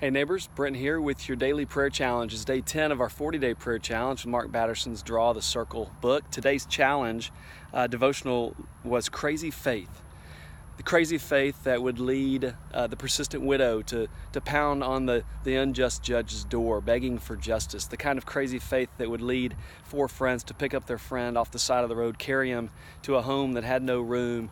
Hey neighbors, Brent here with your daily prayer challenge. It's day 10 of our 40-day prayer challenge from Mark Batterson's Draw the Circle book. Today's challenge devotional was crazy faith. The crazy faith that would lead the persistent widow to pound on the unjust judge's door, begging for justice. The kind of crazy faith that would lead four friends to pick up their friend off the side of the road, carry him to a home that had no room,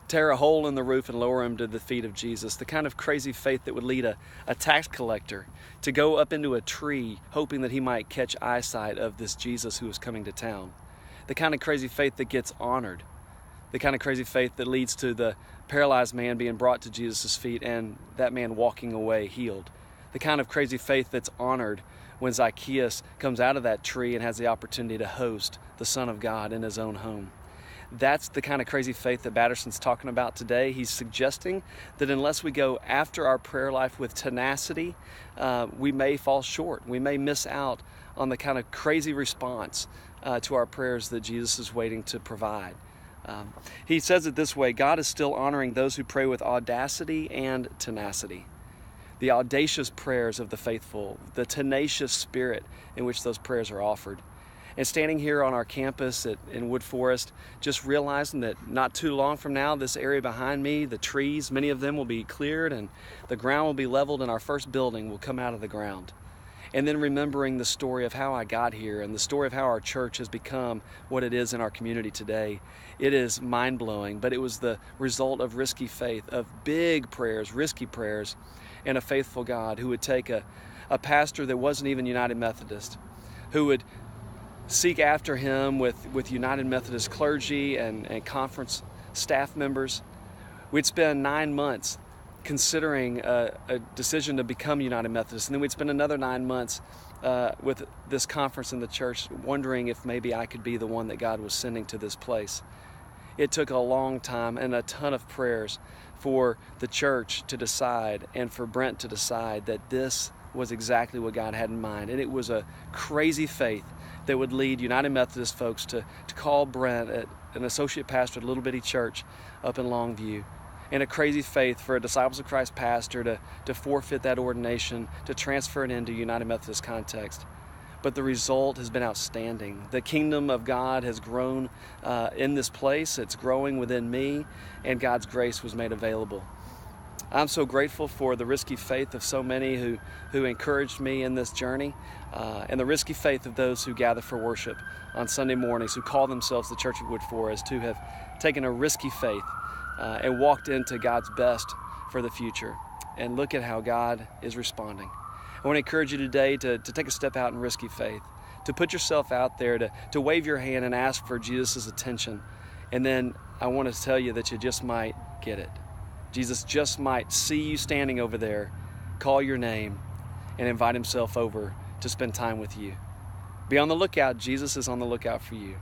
tear a hole in the roof and lower him to the feet of Jesus. The kind of crazy faith that would lead a tax collector to go up into a tree hoping that he might catch eyesight of this Jesus who was coming to town. The kind of crazy faith that gets honored. The kind of crazy faith that leads to the paralyzed man being brought to Jesus' feet and that man walking away healed. The kind of crazy faith that's honored when Zacchaeus comes out of that tree and has the opportunity to host the Son of God in his own home. That's the kind of crazy faith that Batterson's talking about today. He's suggesting that unless we go after our prayer life with tenacity, we may fall short. We may miss out on the kind of crazy response to our prayers that Jesus is waiting to provide. He says it this way: God is still honoring those who pray with audacity and tenacity. The audacious prayers of the faithful, the tenacious spirit in which those prayers are offered. And standing here on our campus in Wood Forest, just realizing that not too long from now, this area behind me, the trees, many of them will be cleared and the ground will be leveled and our first building will come out of the ground. And then remembering the story of how I got here and the story of how our church has become what it is in our community today. It is mind-blowing, but it was the result of risky faith, of big prayers, risky prayers, and a faithful God who would take a pastor that wasn't even United Methodist, who would seek after him with United Methodist clergy and conference staff members. We'd spend 9 months considering a decision to become United Methodist, and then we'd spend another 9 months with this conference in the church wondering if maybe I could be the one that God was sending to this place. It took a long time and a ton of prayers for the church to decide and for Brent to decide that this was exactly what God had in mind. And it was a crazy faith that would lead United Methodist folks to call Brent an associate pastor at a little bitty church up in Longview. And a crazy faith for a Disciples of Christ pastor to forfeit that ordination, to transfer it into United Methodist context. But the result has been outstanding. The kingdom of God has grown in this place. It's growing within me, and God's grace was made available. I'm so grateful for the risky faith of so many who encouraged me in this journey, and the risky faith of those who gather for worship on Sunday mornings, who call themselves the Church of Wood Forest, who have taken a risky faith and walked into God's best for the future. And look at how God is responding. I want to encourage you today to take a step out in risky faith, to put yourself out there, to wave your hand and ask for Jesus' attention. And then I want to tell you that you just might get it. Jesus just might see you standing over there, call your name, and invite himself over to spend time with you. Be on the lookout. Jesus is on the lookout for you.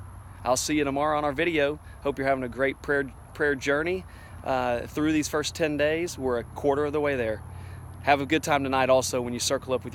I'll see you tomorrow on our video. Hope you're having a great prayer journey through these first 10 days. We're a quarter of the way there. Have a good time tonight also when you circle up with your